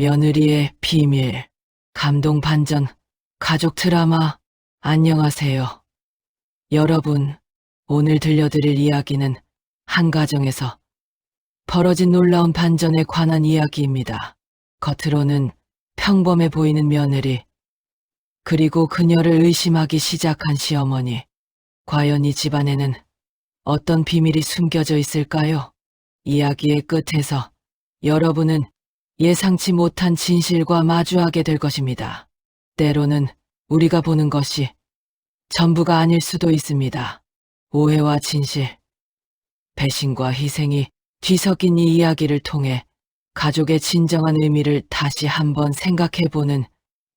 며느리의 비밀, 감동 반전, 가족 드라마. 안녕하세요. 여러분, 오늘 들려드릴 이야기는 한 가정에서 벌어진 놀라운 반전에 관한 이야기입니다. 겉으로는 평범해 보이는 며느리, 그리고 그녀를 의심하기 시작한 시어머니. 과연 이 집안에는 어떤 비밀이 숨겨져 있을까요? 이야기의 끝에서 여러분은 예상치 못한 진실과 마주하게 될 것입니다. 때로는 우리가 보는 것이 전부가 아닐 수도 있습니다. 오해와 진실, 배신과 희생이 뒤섞인 이 이야기를 통해 가족의 진정한 의미를 다시 한번 생각해보는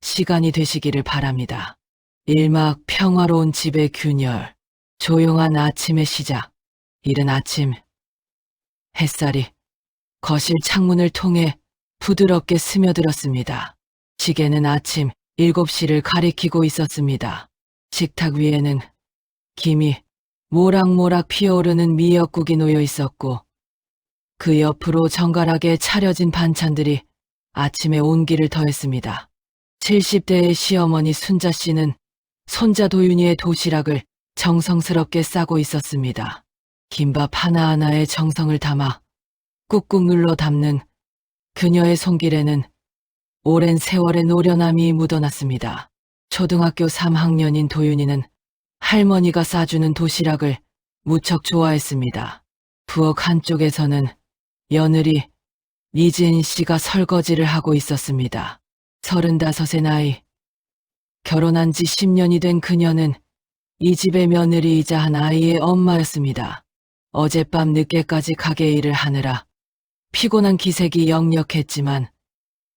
시간이 되시기를 바랍니다. 일막 평화로운 집의 균열, 조용한 아침의 시작. 이른 아침, 햇살이 거실 창문을 통해 부드럽게 스며들었습니다. 시계는 아침 7시를 가리키고 있었습니다. 식탁 위에는 김이 모락모락 피어오르는 미역국이 놓여 있었고, 그 옆으로 정갈하게 차려진 반찬들이 아침의 온기를 더했습니다. 70대의 시어머니 순자 씨는 손자 도윤이의 도시락을 정성스럽게 싸고 있었습니다. 김밥 하나하나에 정성을 담아 꾹꾹 눌러 담는 그녀의 손길에는 오랜 세월의 노련함이 묻어났습니다. 초등학교 3학년인 도윤이는 할머니가 싸주는 도시락을 무척 좋아했습니다. 부엌 한쪽에서는 며느리 미진 씨가 설거지를 하고 있었습니다. 35의 나이, 결혼한 지 10년이 된 그녀는 이 집의 며느리이자 한 아이의 엄마였습니다. 어젯밤 늦게까지 가게 일을 하느라 피곤한 기색이 역력했지만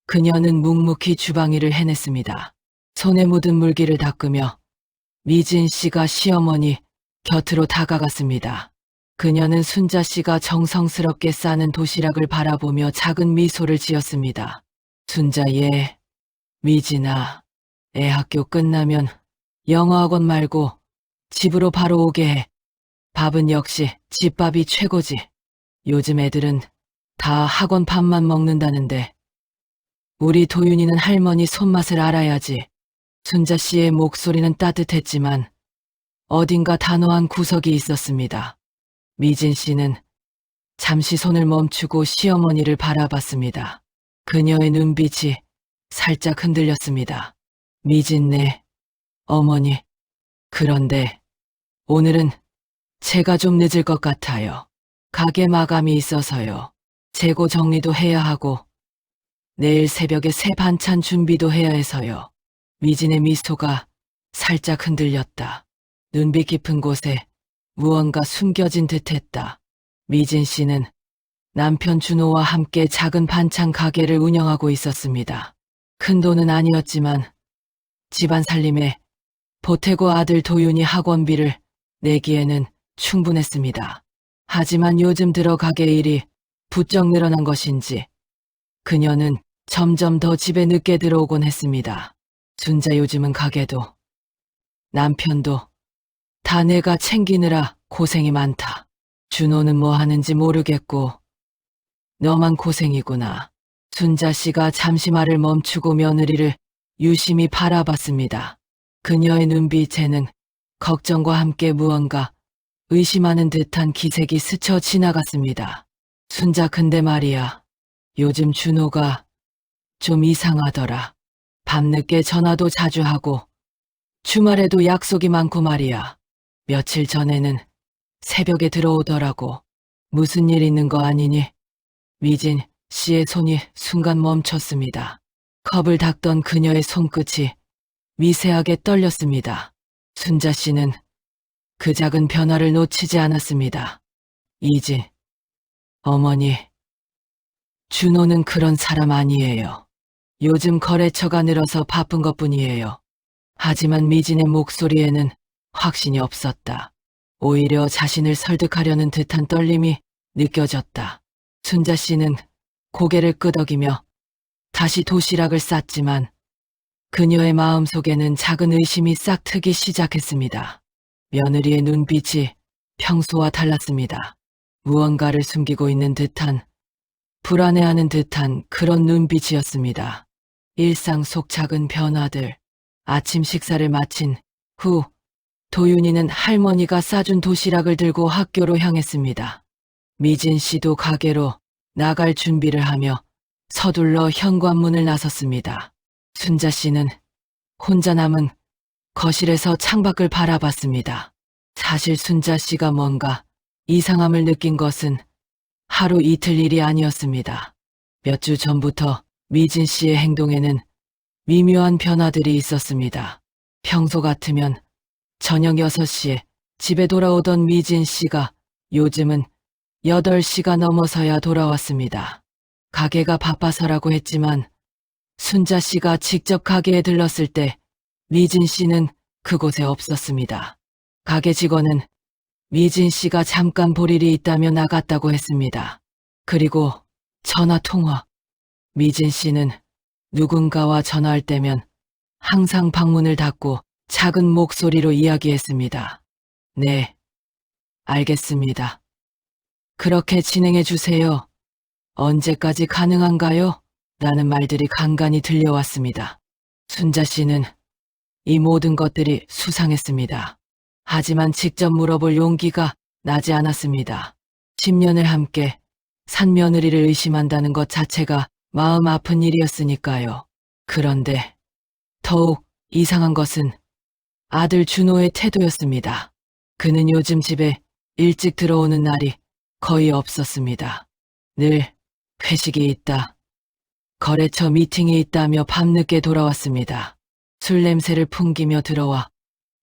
그녀는 묵묵히 주방 일을 해냈습니다. 손에 묻은 물기를 닦으며 미진 씨가 시어머니 곁으로 다가갔습니다. 그녀는 순자 씨가 정성스럽게 싸는 도시락을 바라보며 작은 미소를 지었습니다. 순자 얘, 미진아, 애 학교 끝나면 영어학원 말고 집으로 바로 오게 해. 밥은 역시 집밥이 최고지. 요즘 애들은 다 학원 밥만 먹는다는데 우리 도윤이는 할머니 손맛을 알아야지. 순자 씨의 목소리는 따뜻했지만 어딘가 단호한 구석이 있었습니다. 미진 씨는 잠시 손을 멈추고 시어머니를 바라봤습니다. 그녀의 눈빛이 살짝 흔들렸습니다. 미진네, 어머니, 그런데 오늘은 제가 좀 늦을 것 같아요. 가게 마감이 있어서요. 재고 정리도 해야 하고 내일 새벽에 새 반찬 준비도 해야 해서요. 미진의 미소가 살짝 흔들렸다. 눈빛 깊은 곳에 무언가 숨겨진 듯했다. 미진 씨는 남편 준호와 함께 작은 반찬 가게를 운영하고 있었습니다. 큰 돈은 아니었지만 집안 살림에 보태고 아들 도윤이 학원비를 내기에는 충분했습니다. 하지만 요즘 들어 가게 일이 부쩍 늘어난 것인지 그녀는 점점 더 집에 늦게 들어오곤 했습니다. 순자 요즘은 가게도 남편도 다 내가 챙기느라 고생이 많다. 준호는 뭐 하는지 모르겠고 너만 고생이구나. 순자 씨가 잠시 말을 멈추고 며느리를 유심히 바라봤습니다. 그녀의 눈빛에는 걱정과 함께 무언가 의심하는 듯한 기색이 스쳐 지나갔습니다. 순자 근데 말이야. 요즘 준호가 좀 이상하더라. 밤늦게 전화도 자주 하고 주말에도 약속이 많고 말이야. 며칠 전에는 새벽에 들어오더라고. 무슨 일 있는 거 아니니? 미진 씨의 손이 순간 멈췄습니다. 컵을 닦던 그녀의 손끝이 미세하게 떨렸습니다. 순자 씨는 그 작은 변화를 놓치지 않았습니다. 이지, 어머니, 준호는 그런 사람 아니에요. 요즘 거래처가 늘어서 바쁜 것뿐이에요. 하지만 미진의 목소리에는 확신이 없었다. 오히려 자신을 설득하려는 듯한 떨림이 느껴졌다. 순자 씨는 고개를 끄덕이며 다시 도시락을 쌌지만 그녀의 마음속에는 작은 의심이 싹 트기 시작했습니다. 며느리의 눈빛이 평소와 달랐습니다. 무언가를 숨기고 있는 듯한 불안해하는 듯한 그런 눈빛이었습니다. 일상 속 작은 변화들. 아침 식사를 마친 후 도윤이는 할머니가 싸준 도시락을 들고 학교로 향했습니다. 미진 씨도 가게로 나갈 준비를 하며 서둘러 현관문을 나섰습니다. 순자 씨는 혼자 남은 거실에서 창밖을 바라봤습니다. 사실 순자 씨가 뭔가 이상함을 느낀 것은 하루 이틀 일이 아니었습니다. 몇 주 전부터 미진 씨의 행동에는 미묘한 변화들이 있었습니다. 평소 같으면 저녁 6시에 집에 돌아오던 미진 씨가 요즘은 8시가 넘어서야 돌아왔습니다. 가게가 바빠서라고 했지만 순자 씨가 직접 가게에 들렀을 때 미진 씨는 그곳에 없었습니다. 가게 직원은 미진 씨가 잠깐 볼 일이 있다며 나갔다고 했습니다. 그리고 전화 통화. 미진 씨는 누군가와 전화할 때면 항상 방문을 닫고 작은 목소리로 이야기했습니다. 네, 알겠습니다. 그렇게 진행해 주세요. 언제까지 가능한가요? 라는 말들이 간간히 들려왔습니다. 순자 씨는 이 모든 것들이 수상했습니다. 하지만 직접 물어볼 용기가 나지 않았습니다. 10년을 함께 산 며느리를 의심한다는 것 자체가 마음 아픈 일이었으니까요. 그런데 더욱 이상한 것은 아들 준호의 태도였습니다. 그는 요즘 집에 일찍 들어오는 날이 거의 없었습니다. 늘 회식이 있다, 거래처 미팅이 있다며 밤늦게 돌아왔습니다. 술 냄새를 풍기며 들어와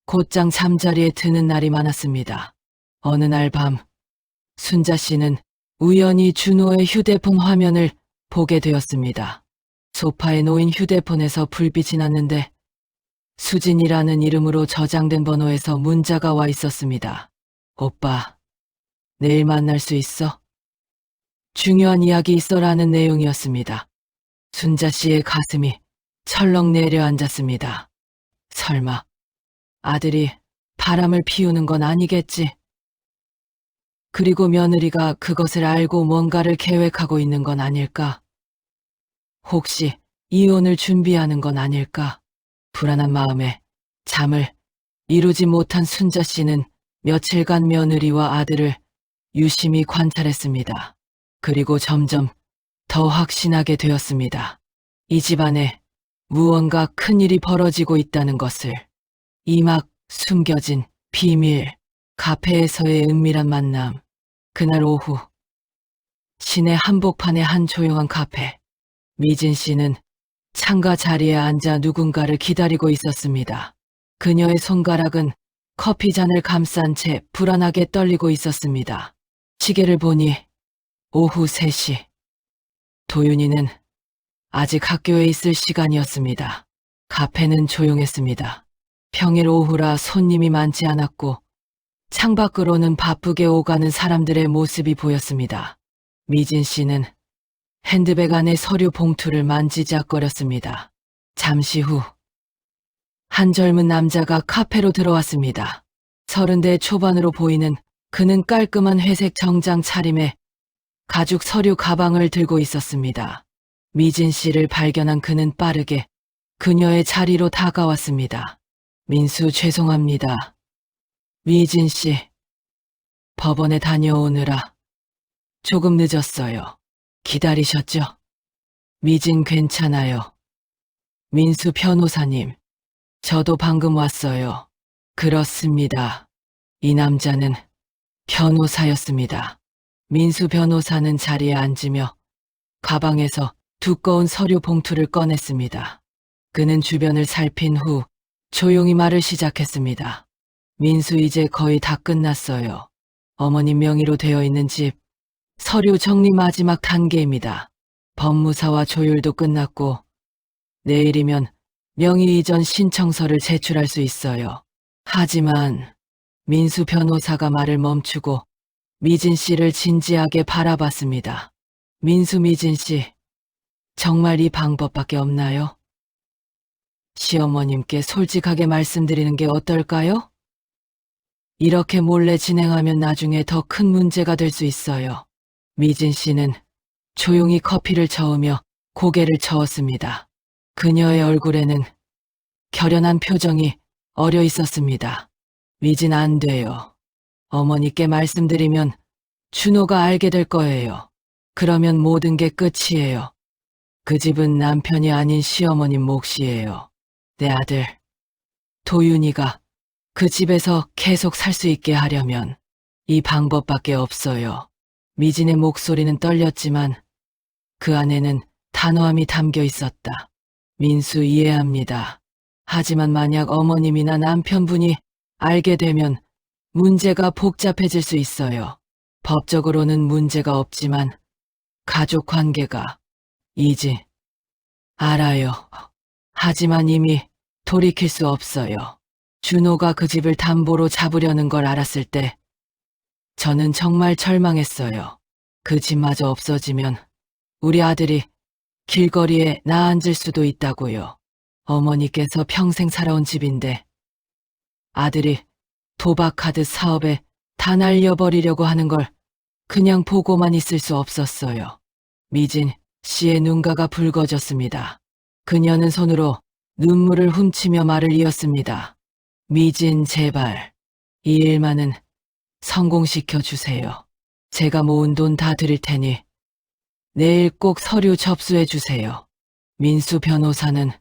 곧장 잠자리에 드는 날이 많았습니다. 어느 날 밤, 순자 씨는 우연히 준호의 휴대폰 화면을 보게 되었습니다. 소파에 놓인 휴대폰에서 불빛이 났는데 수진이라는 이름으로 저장된 번호에서 문자가 와 있었습니다. 오빠, 내일 만날 수 있어? 중요한 이야기 있어라는 내용이었습니다. 순자 씨의 가슴이 철렁 내려앉았습니다. 설마 아들이 바람을 피우는 건 아니겠지? 그리고 며느리가 그것을 알고 뭔가를 계획하고 있는 건 아닐까? 혹시 이혼을 준비하는 건 아닐까? 불안한 마음에 잠을 이루지 못한 순자 씨는 며칠간 며느리와 아들을 유심히 관찰했습니다. 그리고 점점 더 확신하게 되었습니다. 이 집안에 무언가 큰일이 벌어지고 있다는 것을. 이막 숨겨진 비밀. 카페에서의 은밀한 만남. 그날 오후 시내 한복판의 한 조용한 카페. 미진 씨는 창가 자리에 앉아 누군가를 기다리고 있었습니다. 그녀의 손가락은 커피잔을 감싼 채 불안하게 떨리고 있었습니다. 시계를 보니 오후 3시. 도윤이는 아직 학교에 있을 시간이었습니다. 카페는 조용했습니다. 평일 오후라 손님이 많지 않았고 창밖으로는 바쁘게 오가는 사람들의 모습이 보였습니다. 미진 씨는 핸드백 안에 서류 봉투를 만지작거렸습니다. 잠시 후 한 젊은 남자가 카페로 들어왔습니다. 30대 초반으로 보이는 그는 깔끔한 회색 정장 차림에 가죽 서류 가방을 들고 있었습니다. 미진 씨를 발견한 그는 빠르게 그녀의 자리로 다가왔습니다. 민수 죄송합니다. 미진 씨, 법원에 다녀오느라 조금 늦었어요. 기다리셨죠? 미진 괜찮아요. 민수 변호사님, 저도 방금 왔어요. 그렇습니다. 이 남자는 변호사였습니다. 민수 변호사는 자리에 앉으며 가방에서 두꺼운 서류 봉투를 꺼냈습니다. 그는 주변을 살핀 후 조용히 말을 시작했습니다. 민수 이제 거의 다 끝났어요. 어머님 명의로 되어 있는 집 서류 정리 마지막 단계입니다. 법무사와 조율도 끝났고 내일이면 명의 이전 신청서를 제출할 수 있어요. 하지만 민수 변호사가 말을 멈추고 미진 씨를 진지하게 바라봤습니다. 미진 씨, 정말 이 방법밖에 없나요? 시어머님께 솔직하게 말씀드리는 게 어떨까요? 이렇게 몰래 진행하면 나중에 더 큰 문제가 될 수 있어요. 미진 씨는 조용히 커피를 저으며 고개를 저었습니다. 그녀의 얼굴에는 결연한 표정이 어려 있었습니다. 미진 안 돼요. 어머니께 말씀드리면 준호가 알게 될 거예요. 그러면 모든 게 끝이에요. 그 집은 남편이 아닌 시어머님 몫이에요. 내 아들 도윤이가 그 집에서 계속 살 수 있게 하려면 이 방법밖에 없어요. 미진의 목소리는 떨렸지만 그 안에는 단호함이 담겨 있었다. 민수 이해합니다. 하지만 만약 어머님이나 남편분이 알게 되면 문제가 복잡해질 수 있어요. 법적으로는 문제가 없지만 가족 관계가 이제 알아요. 하지만 이미 돌이킬 수 없어요. 준호가 그 집을 담보로 잡으려는 걸 알았을 때 저는 정말 절망했어요. 그 집마저 없어지면 우리 아들이 길거리에 나앉을 수도 있다고요. 어머니께서 평생 살아온 집인데 아들이 도박카드 사업에 다 날려버리려고 하는 걸 그냥 보고만 있을 수 없었어요. 미진 씨의 눈가가 붉어졌습니다. 그녀는 손으로 눈물을 훔치며 말을 이었습니다. 미진 제발 이 일만은 성공시켜 주세요. 제가 모은 돈 다 드릴 테니 내일 꼭 서류 접수해 주세요. 민수 변호사는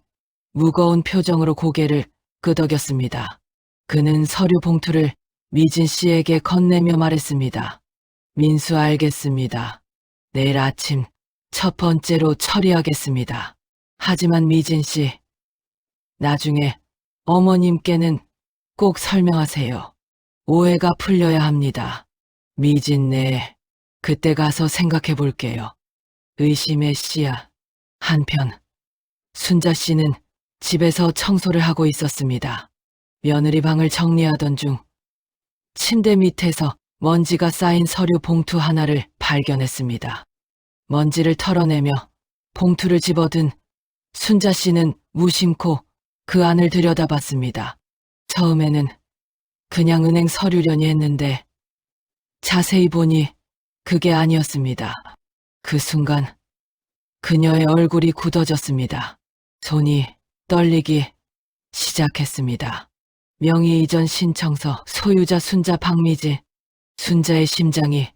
무거운 표정으로 고개를 끄덕였습니다. 그는 서류 봉투를 미진 씨에게 건네며 말했습니다. 민수 알겠습니다. 내일 아침 첫 번째로 처리하겠습니다. 하지만 미진 씨, 나중에 어머님께는 꼭 설명하세요. 오해가 풀려야 합니다. 미진 네, 그때 가서 생각해 볼게요. 의심의 씨앗. 한편 순자 씨는 집에서 청소를 하고 있었습니다. 며느리 방을 정리하던 중 침대 밑에서 먼지가 쌓인 서류 봉투 하나를 발견했습니다. 먼지를 털어내며 봉투를 집어든 순자 씨는 무심코 그 안을 들여다봤습니다. 처음에는 그냥 은행 서류려니 했는데 자세히 보니 그게 아니었습니다. 그 순간 그녀의 얼굴이 굳어졌습니다. 손이 떨리기 시작했습니다. 명의 이전 신청서 소유자 순자 박미지. 순자의 심장이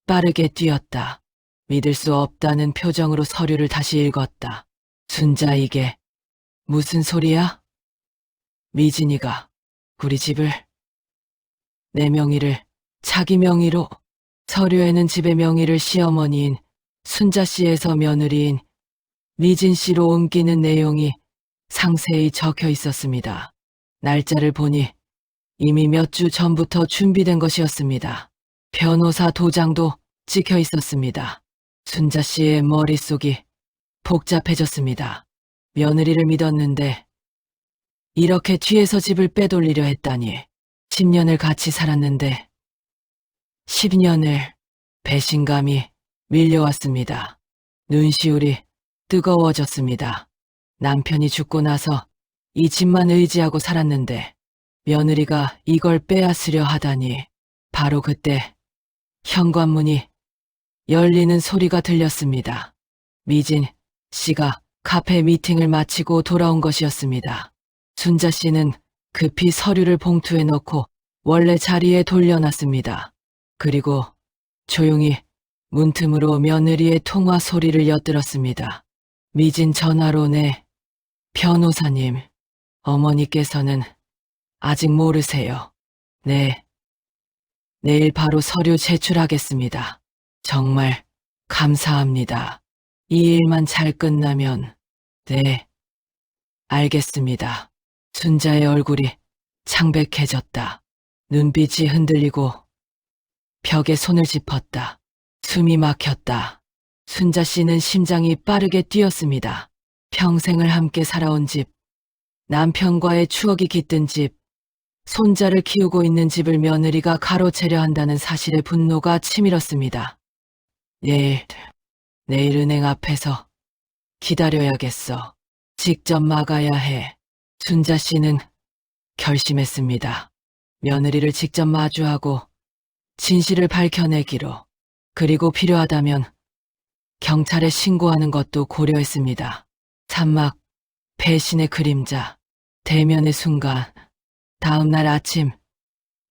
빠르게 뛰었다. 믿을 수 없다는 표정으로 서류를 다시 읽었다. 순자 이게 무슨 소리야? 미진이가 우리 집을 내 명의를 자기 명의로 서류에는 집의 명의를 시어머니인 순자 씨에서 며느리인 미진 씨로 옮기는 내용이 상세히 적혀 있었습니다. 날짜를 보니 이미 몇 주 전부터 준비된 것이었습니다. 변호사 도장도 찍혀 있었습니다. 순자 씨의 머릿속이 복잡해졌습니다. 며느리를 믿었는데 이렇게 뒤에서 집을 빼돌리려 했다니. 10년을 같이 살았는데 10년을 배신감이 밀려왔습니다. 눈시울이 뜨거워졌습니다. 남편이 죽고 나서 이 집만 의지하고 살았는데 며느리가 이걸 빼앗으려 하다니. 바로 그때 현관문이 열리는 소리가 들렸습니다. 미진 씨가 카페 미팅을 마치고 돌아온 것이었습니다. 순자 씨는 급히 서류를 봉투에 넣고 원래 자리에 돌려놨습니다. 그리고 조용히 문틈으로 며느리의 통화 소리를 엿들었습니다. 미진 전화로 네, 변호사님, 어머니께서는 아직 모르세요. 네, 내일 바로 서류 제출하겠습니다. 정말 감사합니다. 이 일만 잘 끝나면, 네, 알겠습니다. 순자의 얼굴이 창백해졌다. 눈빛이 흔들리고 벽에 손을 짚었다. 숨이 막혔다. 순자 씨는 심장이 빠르게 뛰었습니다. 평생을 함께 살아온 집, 남편과의 추억이 깃든 집, 손자를 키우고 있는 집을 며느리가 가로채려 한다는 사실에 분노가 치밀었습니다. 내일 은행 앞에서 기다려야겠어. 직접 막아야 해. 순자 씨는 결심했습니다. 며느리를 직접 마주하고 진실을 밝혀내기로, 그리고 필요하다면 경찰에 신고하는 것도 고려했습니다. 산막, 배신의 그림자, 대면의 순간. 다음 날 아침,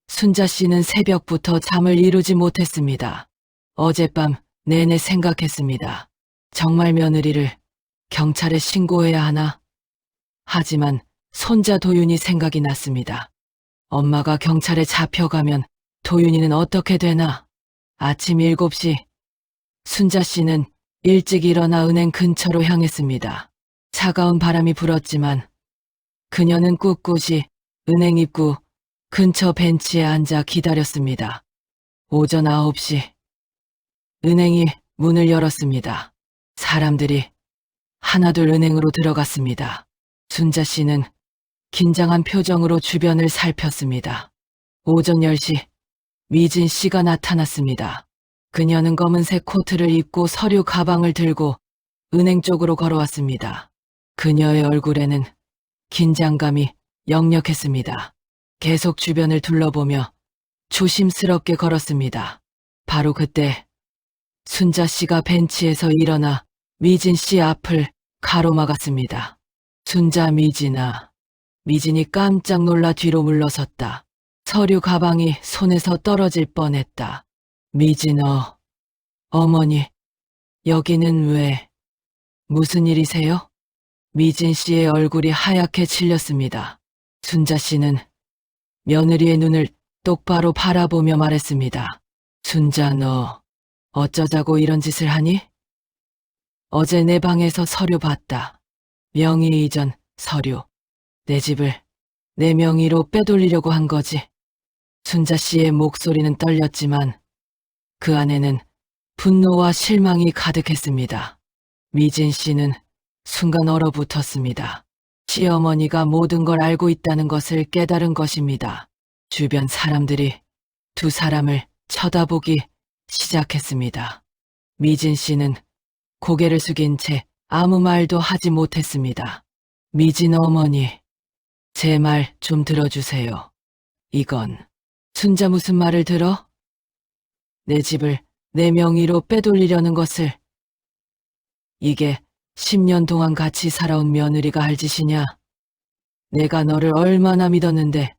순자 씨는 새벽부터 잠을 이루지 못했습니다. 어젯밤 내내 생각했습니다. 정말 며느리를 경찰에 신고해야 하나? 하지만 손자 도윤이 생각이 났습니다. 엄마가 경찰에 잡혀가면 도윤이는 어떻게 되나? 아침 7시, 순자 씨는 일찍 일어나 은행 근처로 향했습니다. 차가운 바람이 불었지만 그녀는 꿋꿋이 은행 입구 근처 벤치에 앉아 기다렸습니다. 오전 9시, 은행이 문을 열었습니다. 사람들이 하나둘 은행으로 들어갔습니다. 순자 씨는 긴장한 표정으로 주변을 살폈습니다. 오전 10시, 미진 씨가 나타났습니다. 그녀는 검은색 코트를 입고 서류 가방을 들고 은행 쪽으로 걸어왔습니다. 그녀의 얼굴에는 긴장감이 역력했습니다. 계속 주변을 둘러보며 조심스럽게 걸었습니다. 바로 그때 순자 씨가 벤치에서 일어나 미진 씨 앞을 가로막았습니다. 순자, 미진아. 미진이 깜짝 놀라 뒤로 물러섰다. 서류 가방이 손에서 떨어질 뻔했다. 미진, 어머니, 여기는 왜, 무슨 일이세요? 미진 씨의 얼굴이 하얗게 질렸습니다. 순자 씨는 며느리의 눈을 똑바로 바라보며 말했습니다. 순자, 너 어쩌자고 이런 짓을 하니? 어제 내 방에서 서류 봤다. 명의 이전 서류. 내 집을 내 명의로 빼돌리려고 한 거지. 순자 씨의 목소리는 떨렸지만 그 안에는 분노와 실망이 가득했습니다. 미진 씨는 순간 얼어붙었습니다. 시어머니가 모든 걸 알고 있다는 것을 깨달은 것입니다. 주변 사람들이 두 사람을 쳐다보기 시작했습니다. 미진 씨는 고개를 숙인 채 아무 말도 하지 못했습니다. 미진 어머니, 제 말 좀 들어주세요. 이건 순자 무슨 말을 들어? 내 집을 내 명의로 빼돌리려는 것을. 이게 10년 동안 같이 살아온 며느리가 할 짓이냐? 내가 너를 얼마나 믿었는데.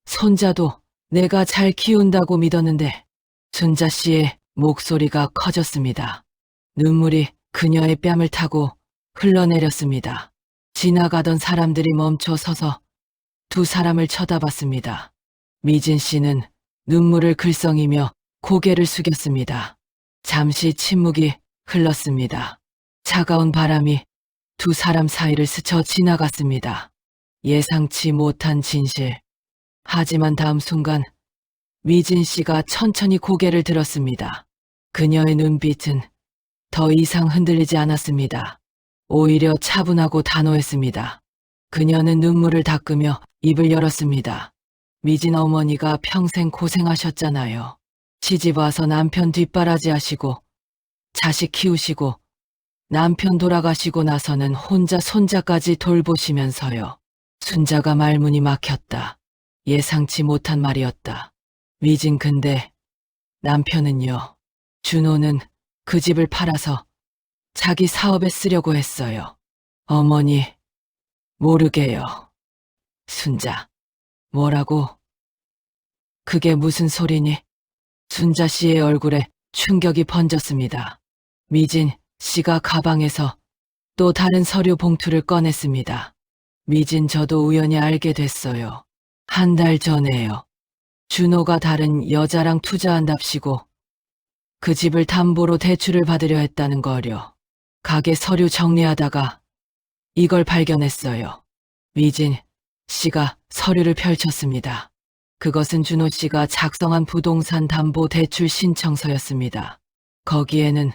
손자도 내가 잘 키운다고 믿었는데. 순자 씨의 목소리가 커졌습니다. 눈물이 그녀의 뺨을 타고 흘러내렸습니다. 지나가던 사람들이 멈춰 서서 두 사람을 쳐다봤습니다. 미진 씨는 눈물을 글썽이며 고개를 숙였습니다. 잠시 침묵이 흘렀습니다. 차가운 바람이 두 사람 사이를 스쳐 지나갔습니다. 예상치 못한 진실. 하지만 다음 순간 미진 씨가 천천히 고개를 들었습니다. 그녀의 눈빛은 더 이상 흔들리지 않았습니다. 오히려 차분하고 단호했습니다. 그녀는 눈물을 닦으며 입을 열었습니다. 미진 어머니가 평생 고생하셨잖아요. 시집 와서 남편 뒷바라지 하시고 자식 키우시고 남편 돌아가시고 나서는 혼자 손자까지 돌보시면서요. 순자가 말문이 막혔다. 예상치 못한 말이었다. 미진, 근데 남편은요. 준호는 그 집을 팔아서 자기 사업에 쓰려고 했어요. 어머니, 모르게요. 순자, 뭐라고? 그게 무슨 소리니? 순자 씨의 얼굴에 충격이 번졌습니다. 미진 씨가 가방에서 또 다른 서류 봉투를 꺼냈습니다. 미진, 저도 우연히 알게 됐어요. 한 달 전에요. 준호가 다른 여자랑 투자한답시고 그 집을 담보로 대출을 받으려 했다는 거려. 가게 서류 정리하다가 이걸 발견했어요. 미진 씨가 서류를 펼쳤습니다. 그것은 준호 씨가 작성한 부동산 담보 대출 신청서였습니다. 거기에는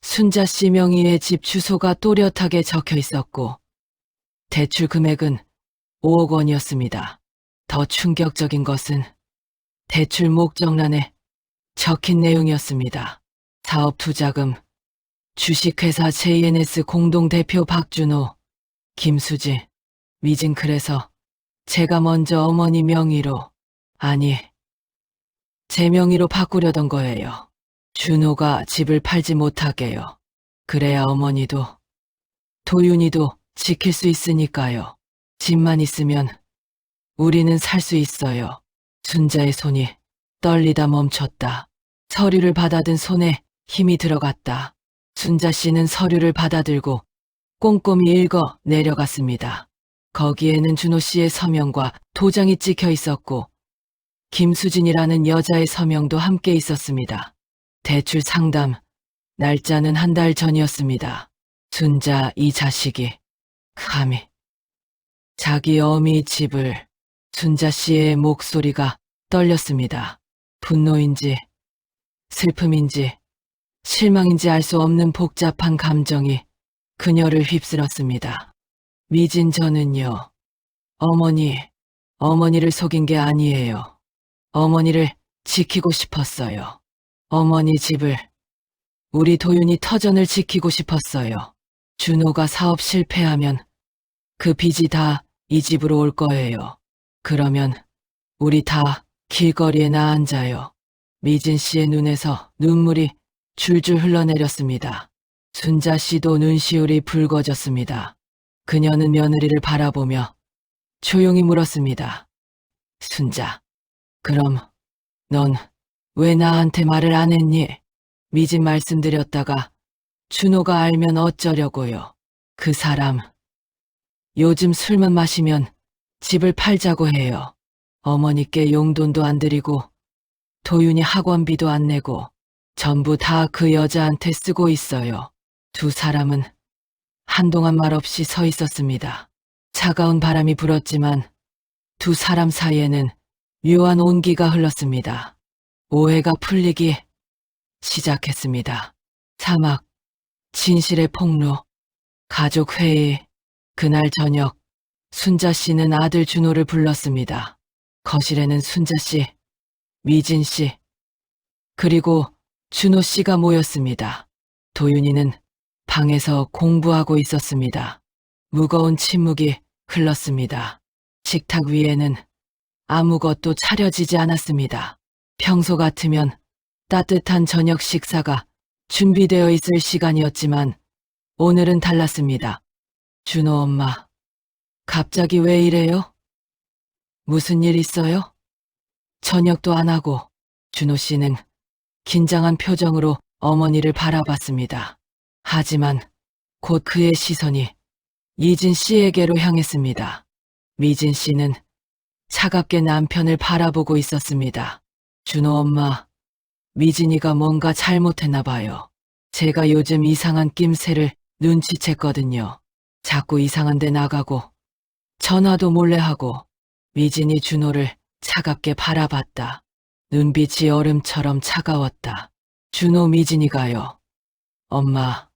순자 씨 명의의 집 주소가 또렷하게 적혀 있었고 대출 금액은 5억 원이었습니다. 더 충격적인 것은 대출 목적란에 적힌 내용이었습니다. 사업 투자금, 주식회사 JNS 공동대표 박준호, 김수지, 미진, 그래서 제가 먼저 어머니 명의로, 아니, 제 명의로 바꾸려던 거예요. 준호가 집을 팔지 못하게요. 그래야 어머니도 도윤이도 지킬 수 있으니까요. 집만 있으면 우리는 살 수 있어요. 순자의 손이 떨리다 멈췄다. 서류를 받아든 손에 힘이 들어갔다. 순자 씨는 서류를 받아들고 꼼꼼히 읽어 내려갔습니다. 거기에는 준호 씨의 서명과 도장이 찍혀 있었고 김수진이라는 여자의 서명도 함께 있었습니다. 대출 상담 날짜는 한 달 전이었습니다. 순자 이 자식이 감히 자기 어미 집을. 순자 씨의 목소리가 떨렸습니다. 분노인지 슬픔인지 실망인지 알 수 없는 복잡한 감정이 그녀를 휩쓸었습니다. 미진 저는요, 어머니를 속인 게 아니에요. 어머니를 지키고 싶었어요. 어머니 집을, 우리 도윤이 터전을 지키고 싶었어요. 준호가 사업 실패하면 그 빚이 다 이 집으로 올 거예요. 그러면 우리 다 길거리에 나앉아요. 미진 씨의 눈에서 눈물이 줄줄 흘러내렸습니다. 순자 씨도 눈시울이 붉어졌습니다. 그녀는 며느리를 바라보며 조용히 물었습니다. 순자, 그럼 넌 왜 나한테 말을 안 했니? 미진 말씀드렸다가 준호가 알면 어쩌려고요. 그 사람, 요즘 술만 마시면 집을 팔자고 해요. 어머니께 용돈도 안 드리고 도윤이 학원비도 안 내고 전부 다 그 여자한테 쓰고 있어요. 두 사람은 한동안 말없이 서 있었습니다. 차가운 바람이 불었지만 두 사람 사이에는 묘한 온기가 흘렀습니다. 오해가 풀리기 시작했습니다. 사막, 진실의 폭로, 가족 회의. 그날 저녁 순자 씨는 아들 준호를 불렀습니다. 거실에는 순자 씨, 미진 씨, 그리고 준호 씨가 모였습니다. 도윤이는 방에서 공부하고 있었습니다. 무거운 침묵이 흘렀습니다. 식탁 위에는 아무것도 차려지지 않았습니다. 평소 같으면 따뜻한 저녁 식사가 준비되어 있을 시간이었지만 오늘은 달랐습니다. 준호 엄마, 갑자기 왜 이래요? 무슨 일 있어요? 저녁도 안 하고. 준호 씨는 긴장한 표정으로 어머니를 바라봤습니다. 하지만 곧 그의 시선이 미진 씨에게로 향했습니다. 미진 씨는 차갑게 남편을 바라보고 있었습니다. 준호 엄마, 미진이가 뭔가 잘못했나 봐요. 제가 요즘 이상한 낌새를 눈치챘거든요. 자꾸 이상한 데 나가고 전화도 몰래 하고. 미진이 준호를 차갑게 바라봤다. 눈빛이 얼음처럼 차가웠다. 준호 미진이가요. 엄마,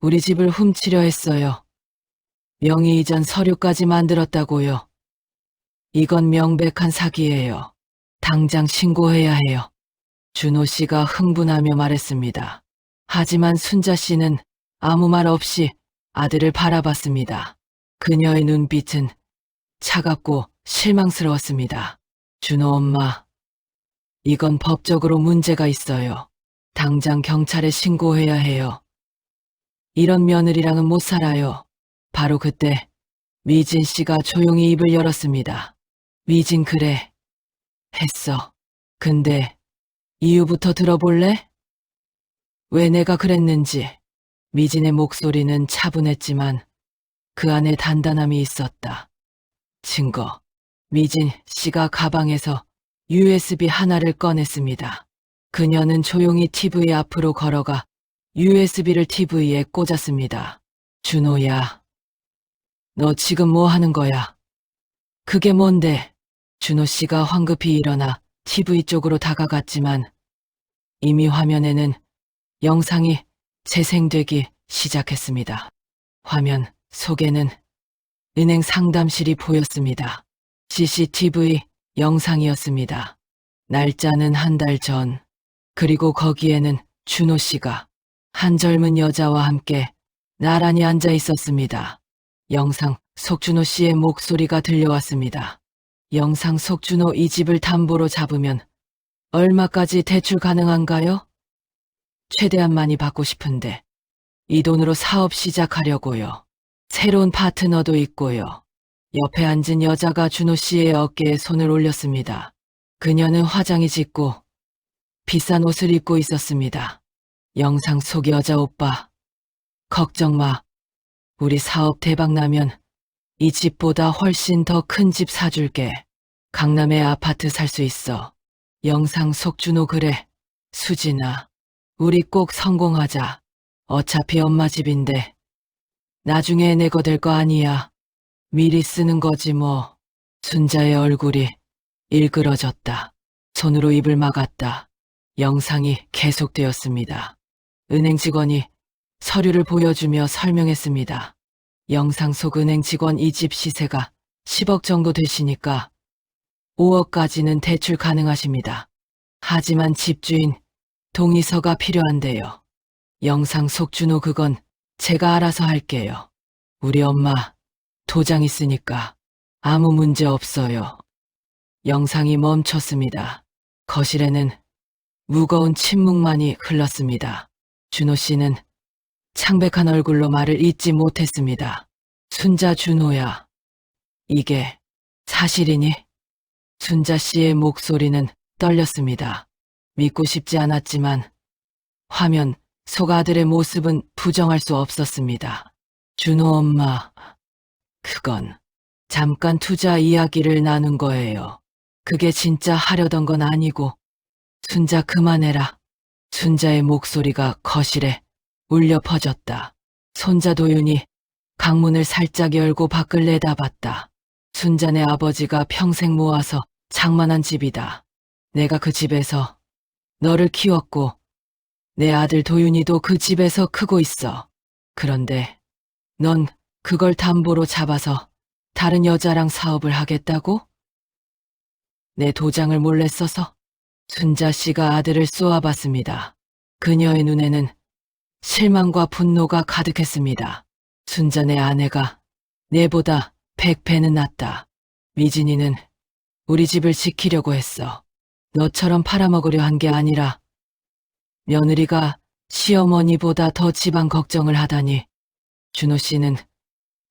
우리 집을 훔치려 했어요. 명의 이전 서류까지 만들었다고요. 이건 명백한 사기예요. 당장 신고해야 해요. 준호 씨가 흥분하며 말했습니다. 하지만 순자 씨는 아무 말 없이 아들을 바라봤습니다. 그녀의 눈빛은 차갑고 실망스러웠습니다. 준호 엄마, 이건 법적으로 문제가 있어요. 당장 경찰에 신고해야 해요. 이런 며느리랑은 못 살아요. 바로 그때 미진 씨가 조용히 입을 열었습니다. 미진 그래 했어. 근데 이유부터 들어볼래? 왜 내가 그랬는지. 미진의 목소리는 차분했지만 그 안에 단단함이 있었다. 증거. 미진 씨가 가방에서 USB 하나를 꺼냈습니다. 그녀는 조용히 TV 앞으로 걸어가 USB를 TV에 꽂았습니다. 준호야, 너 지금 뭐 하는 거야? 그게 뭔데? 준호 씨가 황급히 일어나 TV 쪽으로 다가갔지만 이미 화면에는 영상이 재생되기 시작했습니다. 화면 속에는 은행 상담실이 보였습니다. CCTV 영상이었습니다. 날짜는 한 달 전. 그리고 거기에는 준호 씨가 한 젊은 여자와 함께 나란히 앉아 있었습니다. 영상 속 준호 씨의 목소리가 들려왔습니다. 영상 속 준호 이 집을 담보로 잡으면 얼마까지 대출 가능한가요? 최대한 많이 받고 싶은데 이 돈으로 사업 시작하려고요. 새로운 파트너도 있고요. 옆에 앉은 여자가 준호 씨의 어깨에 손을 올렸습니다. 그녀는 화장이 짙고 비싼 옷을 입고 있었습니다. 영상 속 여자 오빠, 걱정 마. 우리 사업 대박 나면 이 집보다 훨씬 더 큰 집 사줄게. 강남에 아파트 살 수 있어. 영상 속 준호 그래. 수진아, 우리 꼭 성공하자. 어차피 엄마 집인데 나중에 내 거 될 거 아니야. 미리 쓰는 거지 뭐. 순자의 얼굴이 일그러졌다. 손으로 입을 막았다. 영상이 계속되었습니다. 은행 직원이 서류를 보여주며 설명했습니다. 영상 속 은행 직원 이 집 시세가 10억 정도 되시니까 5억까지는 대출 가능하십니다. 하지만 집주인 동의서가 필요한데요. 영상 속 준호 그건 제가 알아서 할게요. 우리 엄마 도장 있으니까 아무 문제 없어요. 영상이 멈췄습니다. 거실에는 무거운 침묵만이 흘렀습니다. 준호 씨는 창백한 얼굴로 말을 잇지 못했습니다. 순자 준호야. 이게 사실이니? 순자 씨의 목소리는 떨렸습니다. 믿고 싶지 않았지만 화면 속 아들의 모습은 부정할 수 없었습니다. 준호 엄마, 그건 잠깐 투자 이야기를 나눈 거예요. 그게 진짜 하려던 건 아니고. 순자 그만해라. 순자의 목소리가 거실에 울려 퍼졌다. 손자 도윤이 강문을 살짝 열고 밖을 내다봤다. 순자네 아버지가 평생 모아서 장만한 집이다. 내가 그 집에서 너를 키웠고 내 아들 도윤이도 그 집에서 크고 있어. 그런데 넌 그걸 담보로 잡아서 다른 여자랑 사업을 하겠다고? 내 도장을 몰래 써서? 순자 씨가 아들을 쏘아봤습니다. 그녀의 눈에는 실망과 분노가 가득했습니다. 순자 내 아내가 내보다 100배는 낫다. 미진이는 우리 집을 지키려고 했어. 너처럼 팔아먹으려 한 게 아니라 며느리가 시어머니보다 더 집안 걱정을 하다니. 준호 씨는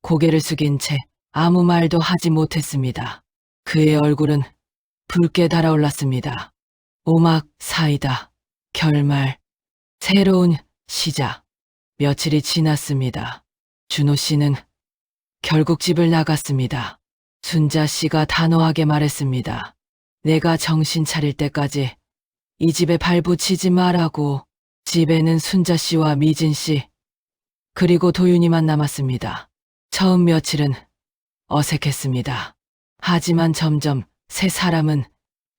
고개를 숙인 채 아무 말도 하지 못했습니다. 그의 얼굴은 붉게 달아올랐습니다. 오막 사이다. 결말. 새로운 시작. 며칠이 지났습니다. 준호 씨는 결국 집을 나갔습니다. 순자 씨가 단호하게 말했습니다. 내가 정신 차릴 때까지 이 집에 발붙이지 말라고. 집에는 순자 씨와 미진 씨, 그리고 도윤이만 남았습니다. 처음 며칠은 어색했습니다. 하지만 점점 세 사람은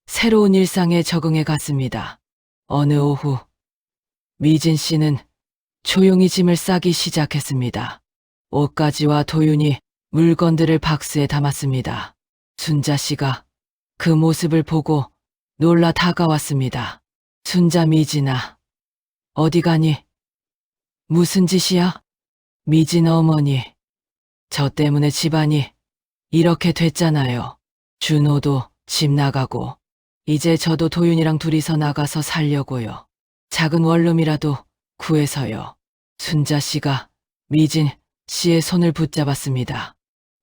새로운 일상에 적응해 갔습니다. 어느 오후, 미진 씨는 조용히 짐을 싸기 시작했습니다. 옷가지와 도윤이 물건들을 박스에 담았습니다. 순자 씨가 그 모습을 보고 놀라 다가왔습니다. 순자 미진아, 어디 가니? 무슨 짓이야? 미진 어머니, 저 때문에 집안이 이렇게 됐잖아요. 준호도 집 나가고 이제 저도 도윤이랑 둘이서 나가서 살려고요. 작은 원룸이라도 구해서요. 순자 씨가 미진 씨의 손을 붙잡았습니다.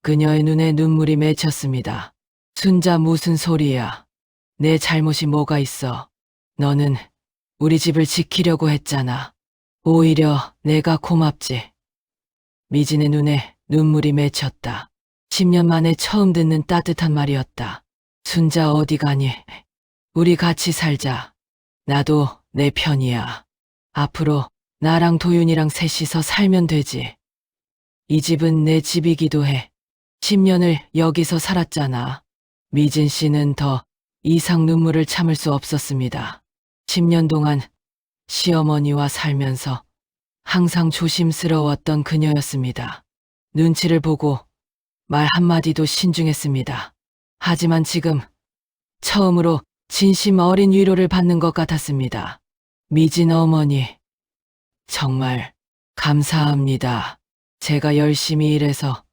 그녀의 눈에 눈물이 맺혔습니다. 순자 무슨 소리야. 내 잘못이 뭐가 있어. 너는 우리 집을 지키려고 했잖아. 오히려 내가 고맙지. 미진의 눈에 눈물이 맺혔다. 10년 만에 처음 듣는 따뜻한 말이었다. 순자 어디 가니? 우리 같이 살자. 나도 내 편이야. 앞으로 나랑 도윤이랑 셋이서 살면 되지. 이 집은 내 집이기도 해. 10년을 여기서 살았잖아. 미진 씨는 더 이상 눈물을 참을 수 없었습니다. 10년 동안 시어머니와 살면서 항상 조심스러웠던 그녀였습니다. 눈치를 보고 말 한마디도 신중했습니다. 하지만 지금 처음으로 진심 어린 위로를 받는 것 같았습니다. 미진 어머니, 정말 감사합니다. 제가 열심히 일해서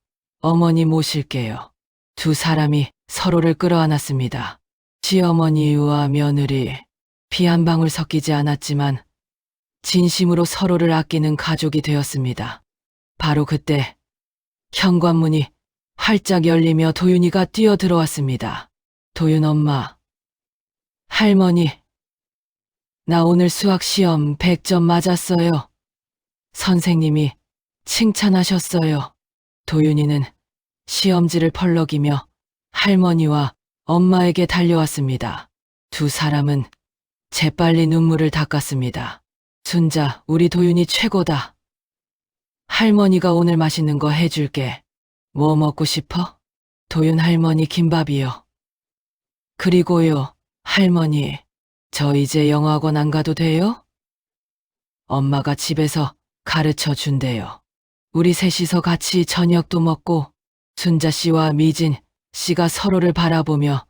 어머니 모실게요. 두 사람이 서로를 끌어안았습니다. 시어머니와 며느리, 피 한 방울 섞이지 않았지만 진심으로 서로를 아끼는 가족이 되었습니다. 바로 그때 현관문이 활짝 열리며 도윤이가 뛰어들어왔습니다. 도윤 엄마, 할머니, 나 오늘 수학 시험 100점 맞았어요. 선생님이 칭찬하셨어요. 도윤이는 시험지를 펄럭이며 할머니와 엄마에게 달려왔습니다. 두 사람은 재빨리 눈물을 닦았습니다. 순자, 우리 도윤이 최고다. 할머니가 오늘 맛있는 거 해줄게. 뭐 먹고 싶어? 도윤 할머니 김밥이요. 그리고요, 할머니, 저 이제 영어학원 안 가도 돼요? 엄마가 집에서 가르쳐 준대요. 우리 셋이서 같이 저녁도 먹고. 순자 씨와 미진 씨가 서로를 바라보며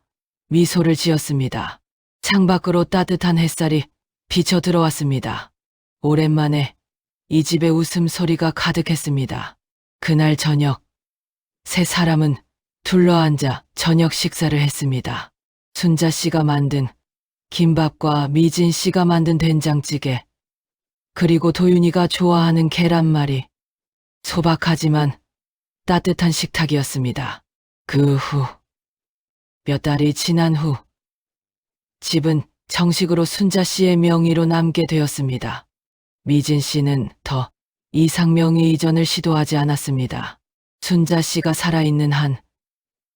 미소를 지었습니다. 창밖으로 따뜻한 햇살이 비쳐 들어왔습니다. 오랜만에 이 집에 웃음소리가 가득했습니다. 그날 저녁, 세 사람은 둘러앉아 저녁 식사를 했습니다. 순자 씨가 만든 김밥과 미진 씨가 만든 된장찌개, 그리고 도윤이가 좋아하는 계란말이, 소박하지만 따뜻한 식탁이었습니다. 그 후, 몇 달이 지난 후, 집은 정식으로 순자 씨의 명의로 남게 되었습니다. 미진 씨는 더 이상 명의 이전을 시도하지 않았습니다. 순자 씨가 살아있는 한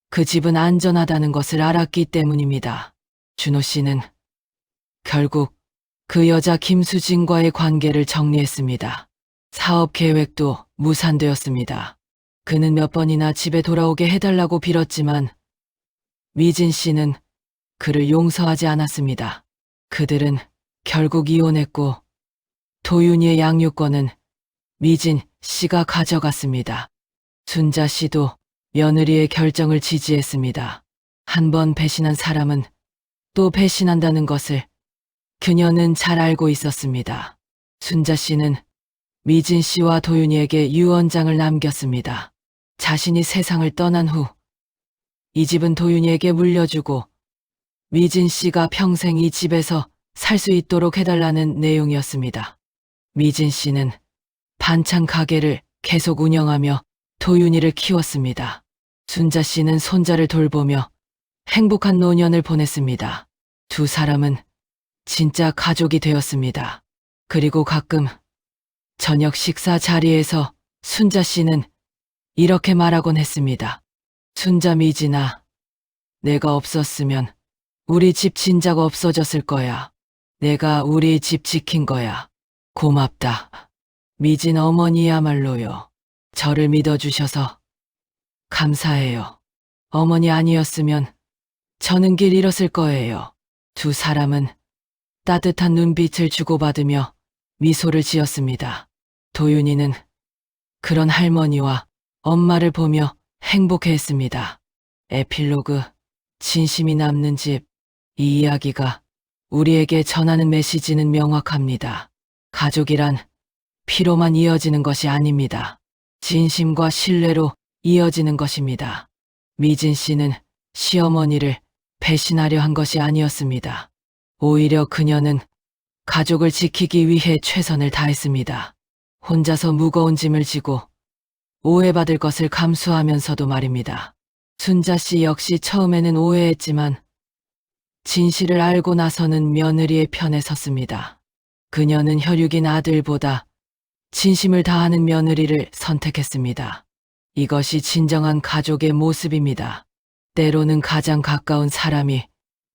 그 집은 안전하다는 것을 알았기 때문입니다. 준호 씨는 결국 그 여자 김수진과의 관계를 정리했습니다. 사업 계획도 무산되었습니다. 그는 몇 번이나 집에 돌아오게 해달라고 빌었지만 미진 씨는 그를 용서하지 않았습니다. 그들은 결국 이혼했고 도윤이의 양육권은 미진 씨가 가져갔습니다. 순자 씨도 며느리의 결정을 지지했습니다. 한 번 배신한 사람은 또 배신한다는 것을 그녀는 잘 알고 있었습니다. 순자 씨는 미진 씨와 도윤이에게 유언장을 남겼습니다. 자신이 세상을 떠난 후 이 집은 도윤이에게 물려주고 미진 씨가 평생 이 집에서 살 수 있도록 해달라는 내용이었습니다. 미진 씨는 반찬 가게를 계속 운영하며 도윤이를 키웠습니다. 순자 씨는 손자를 돌보며 행복한 노년을 보냈습니다. 두 사람은 진짜 가족이 되었습니다. 그리고 가끔 저녁 식사 자리에서 순자 씨는 이렇게 말하곤 했습니다. 순자, 미진아, 내가 없었으면 우리 집 진작 없어졌을 거야. 내가 우리 집 지킨 거야. 고맙다. 미진 어머니야말로요. 저를 믿어주셔서 감사해요. 어머니 아니었으면 저는 길 잃었을 거예요. 두 사람은 따뜻한 눈빛을 주고받으며 미소를 지었습니다. 도윤이는 그런 할머니와 엄마를 보며 행복해했습니다. 에필로그, 진심이 남는 집. 이 이야기가 우리에게 전하는 메시지는 명확합니다. 가족이란 피로만 이어지는 것이 아닙니다. 진심과 신뢰로 이어지는 것입니다. 미진 씨는 시어머니를 배신하려 한 것이 아니었습니다. 오히려 그녀는 가족을 지키기 위해 최선을 다했습니다. 혼자서 무거운 짐을 지고 오해받을 것을 감수하면서도 말입니다. 순자 씨 역시 처음에는 오해했지만 진실을 알고 나서는 며느리의 편에 섰습니다. 그녀는 혈육인 아들보다 진심을 다하는 며느리를 선택했습니다. 이것이 진정한 가족의 모습입니다. 때로는 가장 가까운 사람이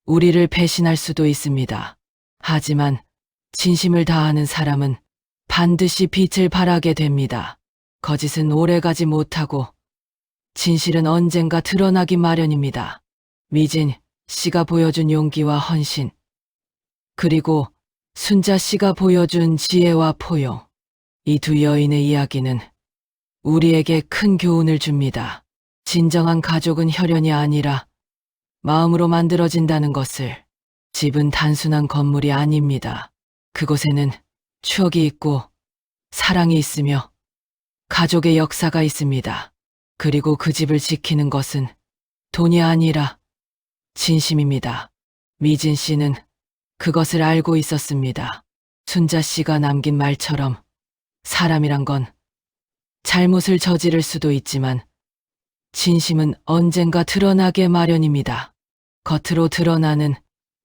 우리를 배신할 수도 있습니다. 하지만 진심을 다하는 사람은 반드시 빛을 발하게 됩니다. 거짓은 오래가지 못하고 진실은 언젠가 드러나기 마련입니다. 미진 씨가 보여준 용기와 헌신, 그리고 순자 씨가 보여준 지혜와 포용, 이 두 여인의 이야기는 우리에게 큰 교훈을 줍니다. 진정한 가족은 혈연이 아니라 마음으로 만들어진다는 것을. 집은 단순한 건물이 아닙니다. 그곳에는 추억이 있고 사랑이 있으며 가족의 역사가 있습니다. 그리고 그 집을 지키는 것은 돈이 아니라 진심입니다. 미진 씨는 그것을 알고 있었습니다. 순자 씨가 남긴 말처럼 사람이란 건 잘못을 저지를 수도 있지만 진심은 언젠가 드러나게 마련입니다. 겉으로 드러나는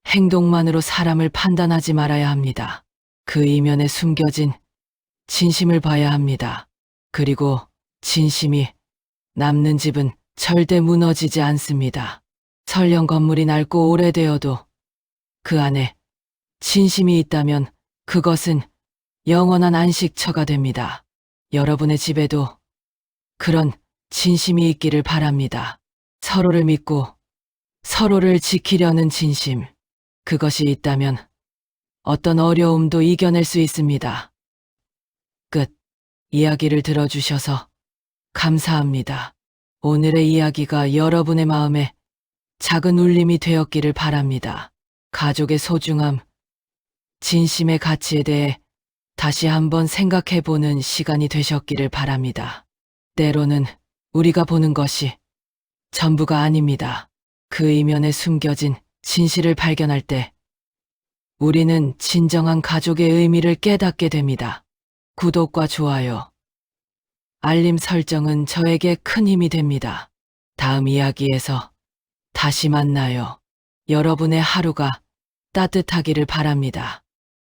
행동만으로 사람을 판단하지 말아야 합니다. 그 이면에 숨겨진 진심을 봐야 합니다. 그리고 진심이 남는 집은 절대 무너지지 않습니다. 설령 건물이 낡고 오래되어도 그 안에 진심이 있다면 그것은 영원한 안식처가 됩니다. 여러분의 집에도 그런 진심이 있기를 바랍니다. 서로를 믿고 서로를 지키려는 진심. 그것이 있다면 어떤 어려움도 이겨낼 수 있습니다. 끝. 이야기를 들어주셔서 감사합니다. 오늘의 이야기가 여러분의 마음에 작은 울림이 되었기를 바랍니다. 가족의 소중함, 진심의 가치에 대해 다시 한번 생각해보는 시간이 되셨기를 바랍니다. 때로는 우리가 보는 것이 전부가 아닙니다. 그 이면에 숨겨진 진실을 발견할 때 우리는 진정한 가족의 의미를 깨닫게 됩니다. 구독과 좋아요, 알림 설정은 저에게 큰 힘이 됩니다. 다음 이야기에서 다시 만나요. 여러분의 하루가 따뜻하기를 바랍니다.